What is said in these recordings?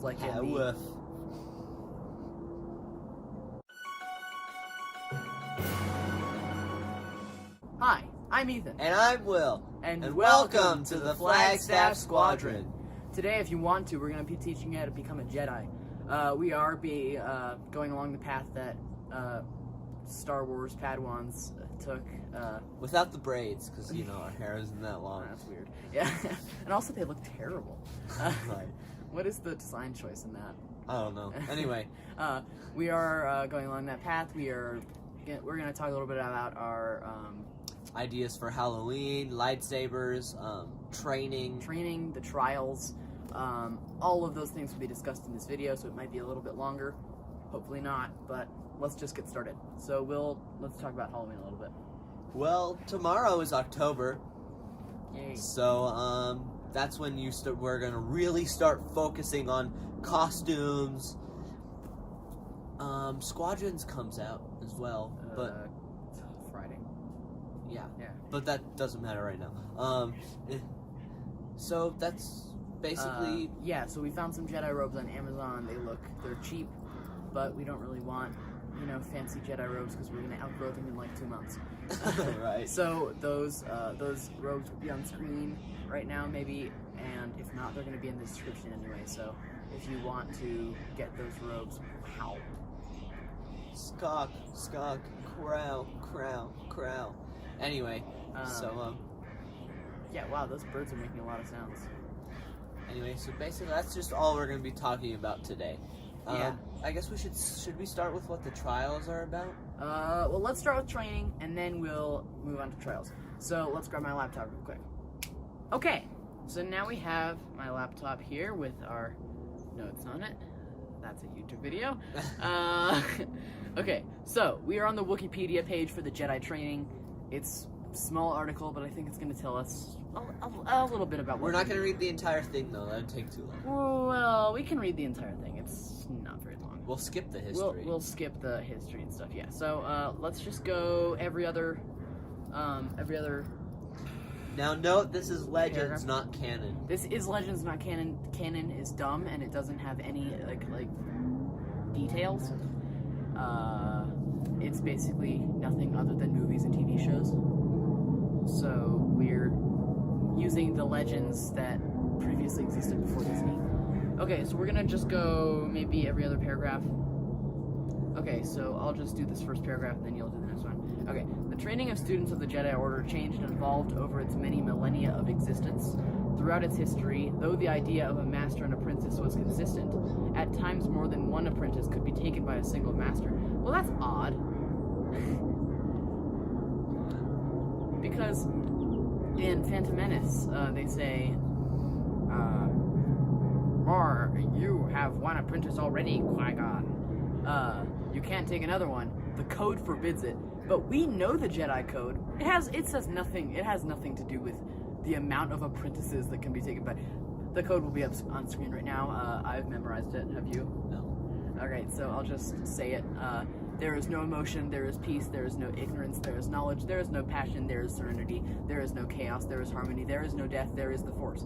like in the... Woof. Hi, I'm Ethan. And I'm Will. And welcome to the Flagstaff Squadron. Today, if you want to, we're going to be teaching you how to become a Jedi. We are going along the path that Star Wars Padawans took. Without the braids, because, you know, our hair isn't that long. That's weird. Yeah, and also they look terrible. Right. What is the design choice in that? I don't know. Anyway. We are going along that path. We're going to talk a little bit about our... ideas for Halloween, lightsabers, training, the trials, all of those things will be discussed in this video, so it might be a little bit longer. Hopefully not, but let's just get started. So let's talk about Halloween a little bit. Well, tomorrow is October. Yay. So, that's when we're gonna really start focusing on costumes. Squadrons comes out as well, but Friday. Yeah. Yeah. But that doesn't matter right now. So that's basically... yeah, so we found some Jedi robes on Amazon. They're cheap, but we don't really want, fancy Jedi robes because we're going to outgrow them in like 2 months. Right. So those robes will be on screen right now, maybe, and if not, they're going to be in the description anyway. So if you want to get those robes, wow. Skok, crow. Anyway, yeah, wow, those birds are making a lot of sounds. Anyway, so basically that's just all we're going to be talking about today. Yeah. I guess should we start with what the trials are about? Well, let's start with training, and then we'll move on to trials. So let's grab my laptop real quick. Okay, so now we have my laptop here with our notes on it. That's a YouTube video. Okay, so we are on the Wikipedia page for the Jedi Training. It's a small article, but I think it's going to tell us a little bit about what we're not going to read the entire thing, though. That would take too long. Well, we can read the entire thing. It's not very long. We'll skip the history. We'll skip the history and stuff, yeah. So, let's just go every other... Now, note, this is Legends, not canon. This is Legends, not canon. Canon is dumb, and it doesn't have any, like details. It's basically nothing other than movies and TV shows. So we're using the legends that previously existed before Disney. Okay, so we're gonna just go maybe every other paragraph. Okay, so I'll just do this first paragraph and then you'll do the next one. Okay, the training of students of the Jedi Order changed and evolved over its many millennia of existence. Throughout its history, though the idea of a master and apprentice was consistent, at times more than one apprentice could be taken by a single master. Well, that's odd. Because in Phantom Menace, they say, you have one apprentice already, Qui-Gon. You can't take another one. The code forbids it. But we know the Jedi code. It has nothing to do with the amount of apprentices that can be taken by. The code will be up on screen right now. I've memorized it. Have you? No. Alright, so I'll just say it. There is no emotion, there is peace, there is no ignorance, there is knowledge, there is no passion, there is serenity, there is no chaos, there is harmony, there is no death, there is the Force.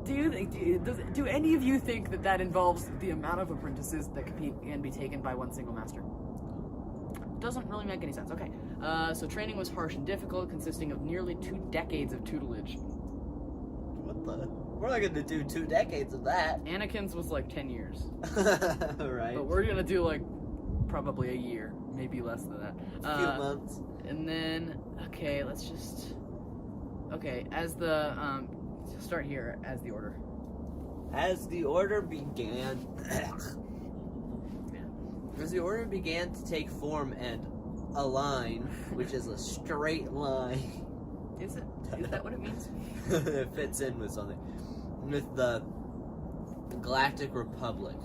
Do any of you think that involves the amount of apprentices that can be taken by one single master? Doesn't really make any sense. Okay, so training was harsh and difficult, consisting of nearly 2 decades of tutelage. What the? We're not going to do 2 decades of that. Anakin's was like 10 years. Right. But we're going to do like probably a year, maybe less than that. A few months. And then, okay, let's just... Okay, as the... start here, as the order. As the order began... As the order began to take form and align, which is a straight line. Is it? Is that what it means? It fits in with something. With the Galactic Republic.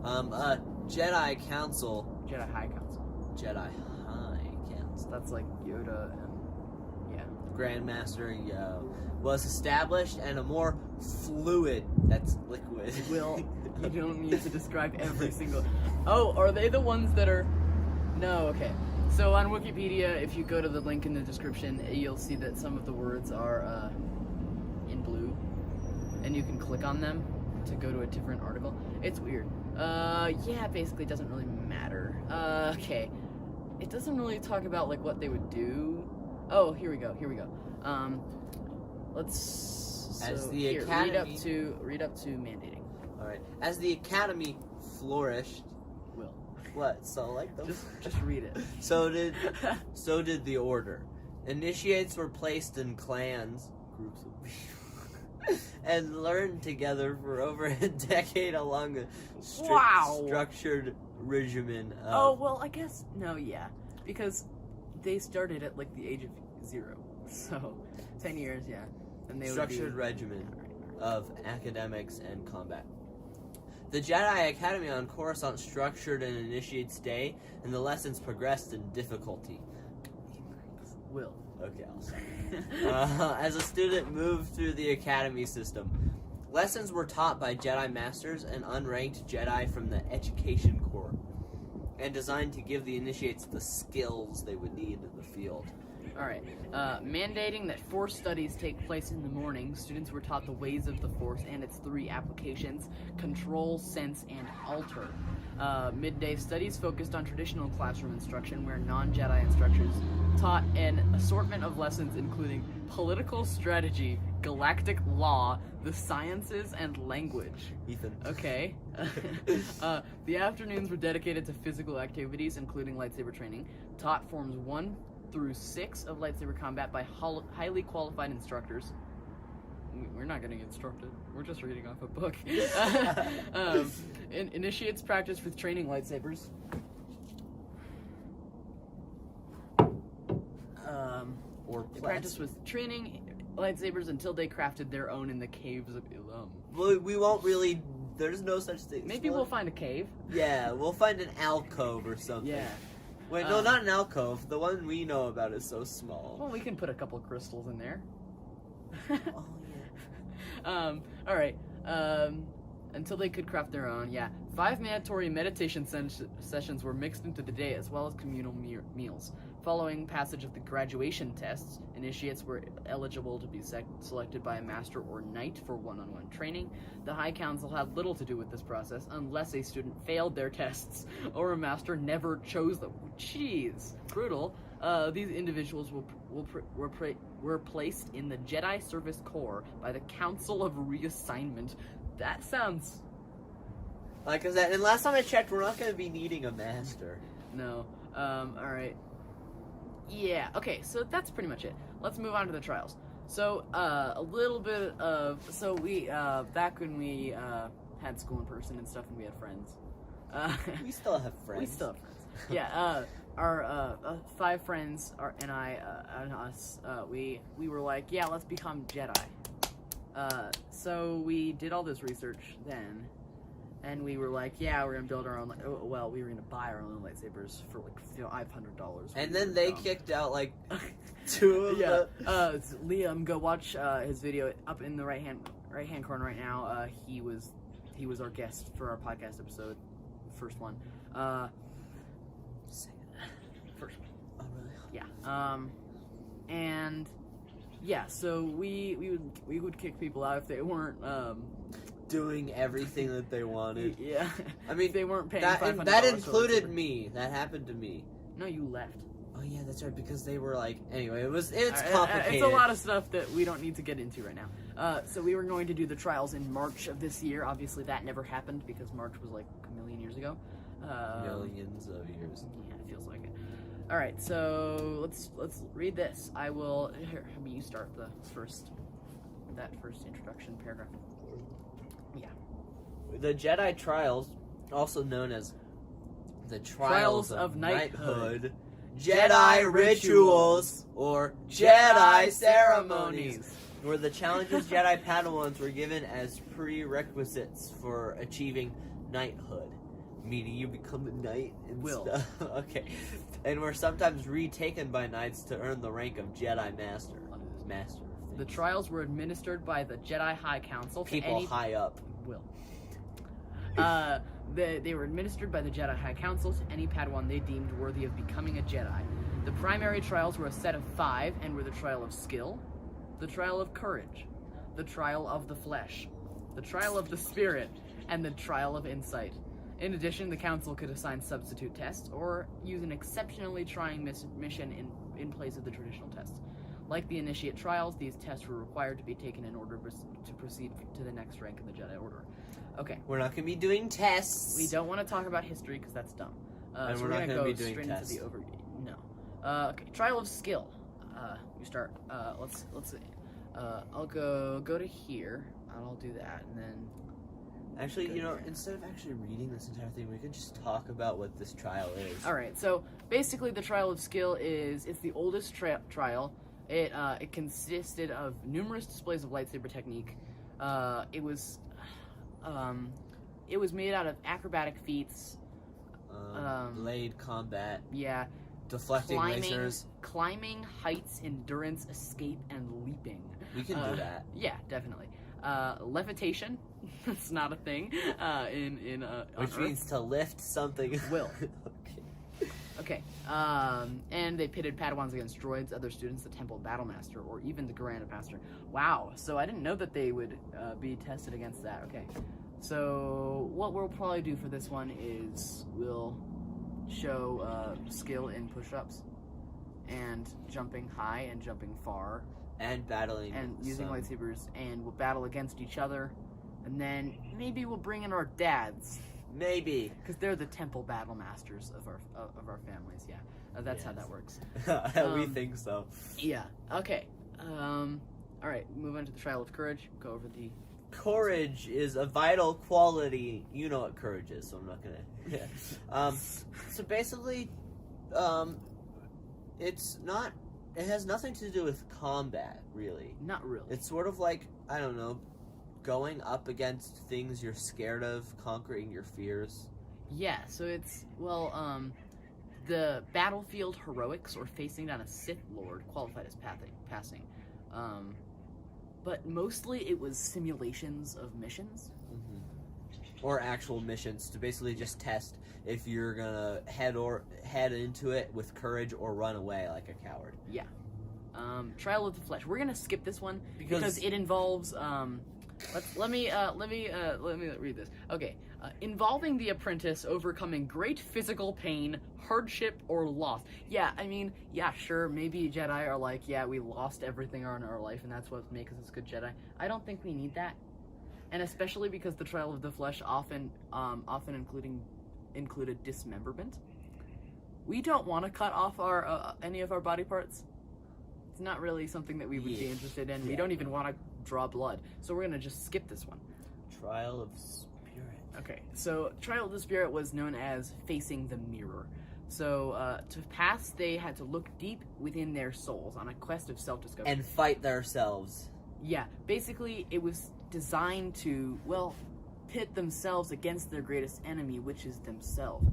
A Jedi Council. Jedi High Council. Jedi High Council. That's like Yoda and... Yeah. Grandmaster was established, and a more fluid, that's liquid. Will, you don't need to describe every single... Oh, are they the ones that are... No, okay. So on Wikipedia, if you go to the link in the description, you'll see that some of the words are in blue, and you can click on them to go to a different article. It's weird. Yeah, basically it doesn't really matter. Okay. It doesn't really talk about, like, what they would do. Oh, here we go. Let's... As the here, Academy... read up to mandating. Alright. As the Academy flourished... Will. What? So, like, the... Just read it. So did the Order. Initiates were placed in clans, groups of people, and learned together for over a decade along a structured regimen of... Oh, well, I guess... No, yeah. Because they started at, like, the age of 0. So, 10 years, yeah. And they structured regimen of academics and combat. The Jedi Academy on Coruscant structured an initiate's day, and the lessons progressed in difficulty. Will. Okay, I'll stop. As a student moved through the Academy system, lessons were taught by Jedi Masters and unranked Jedi from the Education Corps, and designed to give the initiates the skills they would need in the field. Alright, mandating that Force studies take place in the morning, students were taught the ways of the Force and its 3 applications: control, sense, and alter. Midday studies focused on traditional classroom instruction, where non-Jedi instructors taught an assortment of lessons including political strategy, galactic law, the sciences, and language. Ethan. Okay. The afternoons were dedicated to physical activities, including lightsaber training, taught forms 1 through 6 of lightsaber combat by highly qualified instructors. We're not getting instructed. We're just reading off a book. Initiates practice with training lightsabers. They practice with training lightsabers until they crafted their own in the caves of Ilum. Well, we won't really... There's no such thing. Maybe we'll find a cave. Yeah, we'll find an alcove or something. Yeah. Wait, no, not an alcove. The one we know about is so small. Well, we can put a couple crystals in there. Oh, yeah. Alright. Until they could craft their own, yeah. 5 mandatory meditation sessions were mixed into the day, as well as communal meals. Following passage of the graduation tests, initiates were eligible to be selected by a master or knight for one-on-one training. The High Council had little to do with this process, unless a student failed their tests, or a master never chose them. Jeez, brutal. These individuals were placed in the Jedi Service Corps by the Council of Reassignment. That sounds... Like I said, and last time I checked, we're not going to be needing a master. No. Alright. Yeah, okay, so that's pretty much it. Let's move on to the trials. So, a little bit of... So, we, back when we, had school in person and stuff and we had friends. We still have friends. We still have friends. Yeah, our 5 friends and I and us, we were like, yeah, let's become Jedi. So we did all this research then, and we were like, yeah, we're gonna build our own. Well, we were gonna buy our own lightsabers for like $500. And then they kicked out like 2 of the. Liam, go watch his video up in the right hand corner right now. He was our guest for our podcast episode, first one. First one. Oh really? Yeah. And yeah, so we would kick people out if they weren't doing everything that they wanted. Yeah. I mean, if they weren't paying that, $500. that included me. That happened to me. No, you left. Oh yeah, that's right. Because they were like. Anyway, it's Alright, complicated. it's a lot of stuff that we don't need to get into right now. So we were going to do the trials in March of this year. Obviously, that never happened because March was like a million years ago. Millions of years. Yeah, it feels like it. All right, so let's read this. I will. Here, you start that first introduction paragraph. Yeah. The Jedi Trials, also known as the Trials of Knighthood, Jedi Rituals, or Jedi Ceremonies, were the challenges Jedi Padawans were given as prerequisites for achieving knighthood. Meaning you become a knight and stuff. Okay. And were sometimes retaken by knights to earn the rank of Jedi Master. The trials were administered by the Jedi High Council to People high up. They were administered by the Jedi High Council to any Padawan they deemed worthy of becoming a Jedi. The primary trials were a set of 5 and were the trial of skill, the trial of courage, the trial of the flesh, the Trial of the Spirit, and the Trial of Insight. In addition, the Council could assign substitute tests or use an exceptionally trying mission in place of the traditional tests. Like the Initiate Trials, these tests were required to be taken in order to proceed to the next rank in the Jedi Order. Okay. We're not going to be doing tests. We don't want to talk about history because that's dumb. And so we're not going to gonna go be doing straight tests. into the overview. No. Okay. Trial of Skill. You start. Let's see. I'll go to here. I'll do that, and then. Actually, instead of actually reading this entire thing, we could just talk about what this trial is. All right. So basically, the Trial of Skill it's the oldest trial. It consisted of numerous displays of lightsaber technique. It was made out of acrobatic feats. Blade combat. Yeah. Deflecting lasers. Climbing, heights, endurance, escape, and leaping. We can do that. Yeah, definitely. Levitation. That's not a thing. Which means to lift something. Will. Okay. And they pitted Padawans against droids, other students, the Temple Battlemaster, or even the Grand Master. Wow. So I didn't know that they would be tested against that. Okay. So what we'll probably do for this one is we'll show skill in push-ups and jumping high and jumping far. And battling. And using lightsabers, and we'll battle against each other. And then maybe we'll bring in our dads. Maybe. Because they're the Temple Battle Masters of our families, yeah. That's how that works. We think so. Yeah, okay. Alright, move on to the Trial of Courage. Go over the... Courage is a vital quality. You know what courage is, so I'm not gonna... So basically, it's not... It has nothing to do with combat, really. Not really. It's sort of like, I don't know, going up against things you're scared of, conquering your fears. Yeah, so it's, the battlefield heroics, or facing down a Sith Lord, qualified as passing. But mostly it was simulations of missions. Mm-hmm. Or actual missions to basically just test if you're gonna head into it with courage or run away like a coward. Yeah. Trial of the Flesh. We're gonna skip this one because it involves let me read this. Okay. Involving the apprentice overcoming great physical pain, hardship, or loss. Yeah, I mean, yeah, sure, maybe Jedi are like, yeah, we lost everything in our life, and that's what makes us good Jedi. I don't think we need that. And especially because the Trial of the Flesh often included dismemberment. We don't want to cut off our any of our body parts. It's not really something that we would be interested in. Yeah. We don't even want to draw blood. So we're going to just skip this one. Trial of Spirit. Okay, so Trial of the Spirit was known as facing the mirror. So to pass, they had to look deep within their souls on a quest of self-discovery. And fight themselves. Yeah, basically it was designed to, pit themselves against their greatest enemy, which is themselves.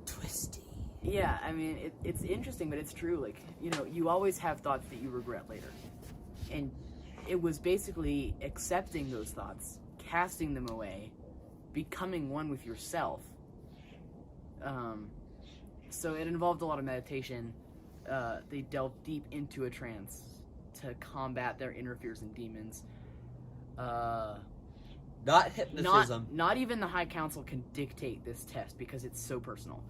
Twisty. Yeah, I mean, it's interesting, but it's true. Like, you always have thoughts that you regret later. And it was basically accepting those thoughts, casting them away, becoming one with yourself. So it involved a lot of meditation. They delved deep into a trance to combat their inner fears and demons. Not hypnotism. Not even the High Council can dictate this test because it's so personal.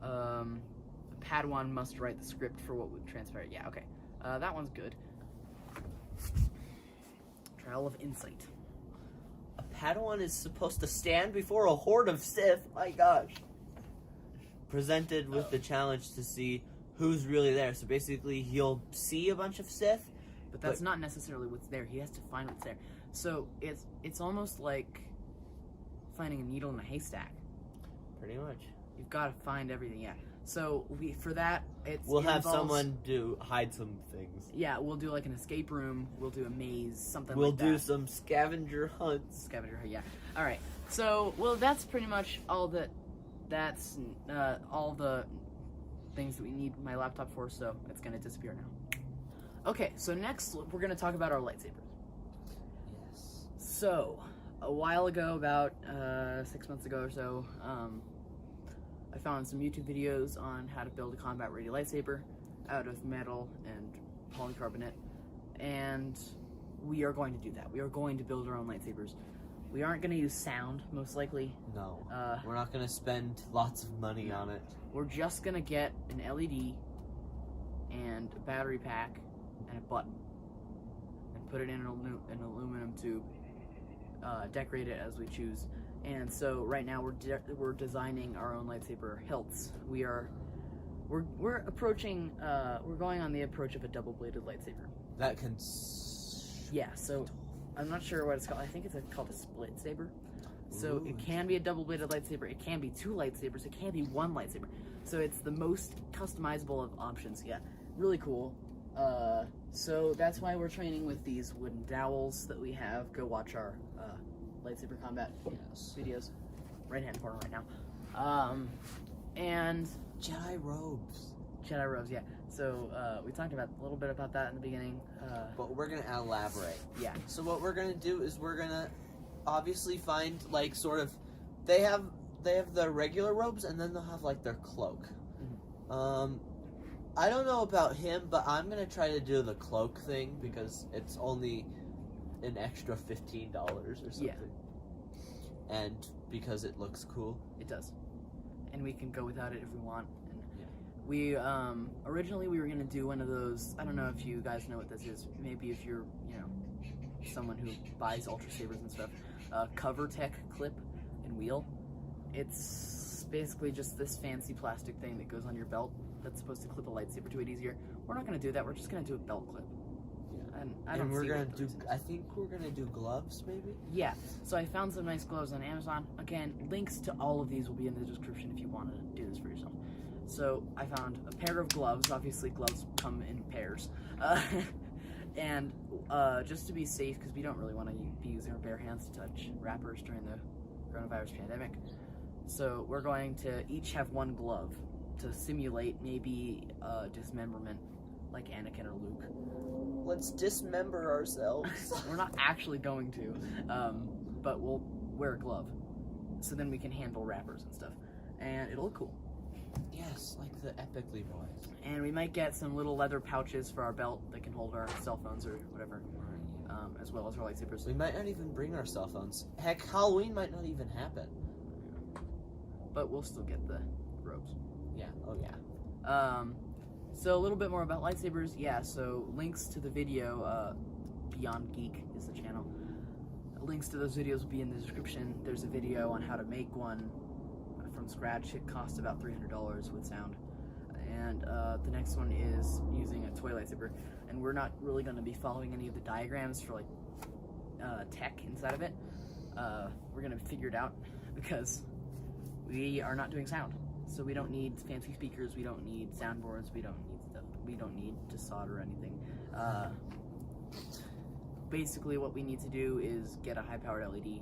Padawan must write the script for what would transpire. Yeah, okay. That one's good. Trial of Insight. A Padawan is supposed to stand before a horde of Sith. My gosh. Presented with the challenge to see who's really there. So basically, he'll see a bunch of Sith. But that's not necessarily what's there. He has to find what's there. So it's almost like finding a needle in a haystack. Pretty much. You've got to find everything, yeah. So for that, we'll have someone hide some things. Yeah, we'll do like an escape room. We'll do a maze, something we'll like that. We'll do some scavenger hunts. Scavenger hunt, yeah. All right. So, that's pretty much all that's all the things that we need my laptop for, so it's going to disappear now. Okay, so next we're going to talk about our lightsabers. Yes. So, a while ago, about 6 months ago or so, I found some YouTube videos on how to build a combat-ready lightsaber out of metal and polycarbonate, and we are going to do that. We are going to build our own lightsabers. We aren't going to use sound, most likely. No. We're not going to spend lots of money on it. We're just going to get an LED and a battery pack and a button and put it in an aluminum tube, decorate it as we choose. And so right now we're designing our own lightsaber hilts. We're approaching, we're going on the approach of a double-bladed lightsaber. That can... Yeah, so I'm not sure what it's called. I think it's called a split saber. So Ooh. it can be a double-bladed lightsaber. It can be 2 lightsabers. It can be 1 lightsaber. So it's the most customizable of options. Yeah, really cool. So that's why we're training with these wooden dowels that we have. Go watch our lightsaber combat videos. Right-hand corner right now. And Jedi Robes. Jedi Robes, yeah. So we talked about a little bit about that in the beginning. But we're gonna elaborate. Yeah. So what we're gonna do is we're gonna obviously find like sort of they have the regular robes and then they'll have like their cloak. Mm-hmm. I don't know about him, but I'm gonna try to do the cloak thing because it's only an extra $15 or something. Yeah. And because it looks cool. It does. And we can go without it if we want. And Yeah. we originally we were gonna do one of those. I don't know if you guys know what this is. Maybe if you're someone who buys Ultra Sabers and stuff. Cover Tech clip and wheel. It's basically just this fancy plastic thing that goes on your belt that's supposed to clip a lightsaber to it easier. We're not gonna do that. We're just gonna do a belt clip. Yeah. And I don't. we're see gonna what the do. reason is. I think we're gonna do gloves, maybe. Yeah, so I found some nice gloves on Amazon. Again, links to all of these will be in the description if you want to do this for yourself. So I found a pair of gloves. Obviously, gloves come in pairs. And just to be safe, because we don't really want to be using our bare hands to touch wrappers during the coronavirus pandemic. So we're going to each have 1 glove to simulate maybe dismemberment, like Anakin or Luke. Let's dismember ourselves. We're not actually going to, but we'll wear a glove, so then we can handle wrappers and stuff, and it'll look cool. Yes, like the Epically boys. And we might get some little leather pouches for our belt that can hold our cell phones or whatever, as well as our lightsabers. We might not even bring our cell phones. Heck, Halloween might not even happen. But we'll still get the robes. Yeah. Oh yeah. So a little bit more about lightsabers. Yeah. So links to the video. Beyond Geek is the channel. Links to those videos will be in the description. There's a video on how to make one from scratch. It costs about $300 with sound. And the next one is using a toy lightsaber. And we're not really going to be following any of the diagrams for like tech inside of it. We're going to figure it out because we are not doing sound. So we don't need fancy speakers. We don't need soundboards. We don't need stuff. We don't need to solder anything. Basically, what we need to do is get a high-powered LED.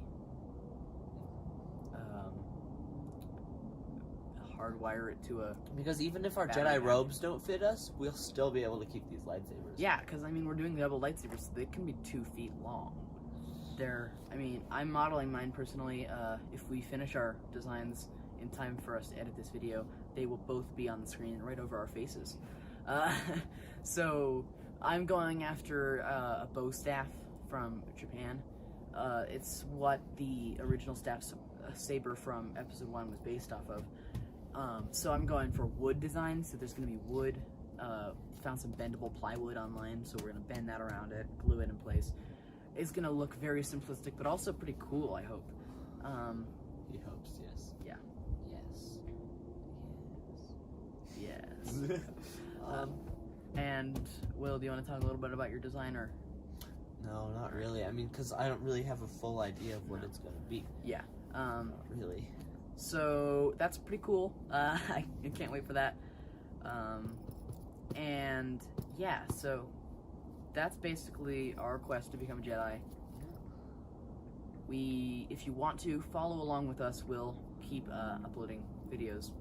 Hardwire it to a... Because even if our battery Jedi pack. Robes don't fit us, we'll still be able to keep these lightsabers. Yeah, because, I mean, we're doing double lightsabers, so they can be 2 feet long. I'm modeling mine personally. If we finish our designs in time for us to edit this video, they will both be on the screen right over our faces. So I'm going after a bow staff from Japan. It's what the original saber from episode 1 was based off of. So I'm going for wood design, so there's going to be wood. Found some bendable plywood online, so we're going to bend that around it, glue it in place. It's going to look very simplistic, but also pretty cool, I hope. He hopes, yes. Yeah. Yes. Yes. And, Will, do you want to talk a little bit about your design, or? No, not really. I mean, because I don't really have a full idea of what it's going to be. Yeah. Not really. So, that's pretty cool. I can't wait for that. And, yeah, so that's basically our quest to become a Jedi. If you want to, follow along with us. We'll keep uploading videos.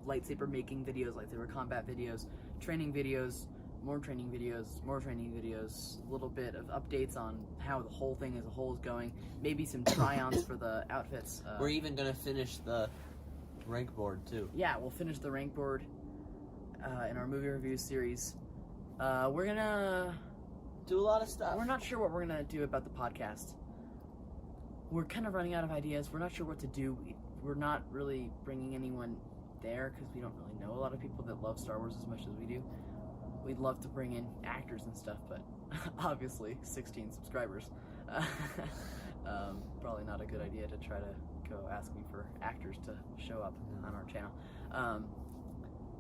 Lightsaber making videos, lightsaber combat videos, training videos, more training videos, a little bit of updates on how the whole thing as a whole is going, maybe some try-ons for the outfits. We're even going to finish the rank board, too. Yeah, we'll finish the rank board in our movie review series. We're gonna do a lot of stuff. We're not sure what we're gonna do about the podcast. We're kind of running out of ideas. We're not sure what to do. We're not really bringing anyone there because we don't really know a lot of people that love Star Wars as much as we do. We'd love to bring in actors and stuff, but obviously 16 subscribers. Probably not a good idea to try to go asking for actors to show up on our channel.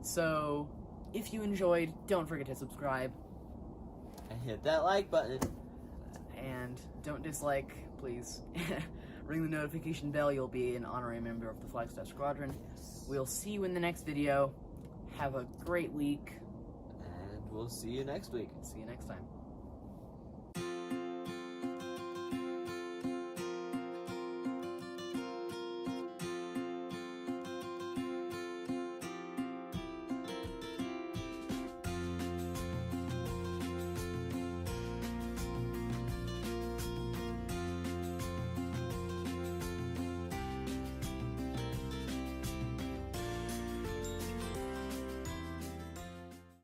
So if you enjoyed, don't forget to subscribe. And hit that like button. And don't dislike, please. Ring the notification bell. You'll be an honorary member of the Flagstaff Squadron. We'll see you in the next video. Have a great week. And we'll see you next week. See you next time.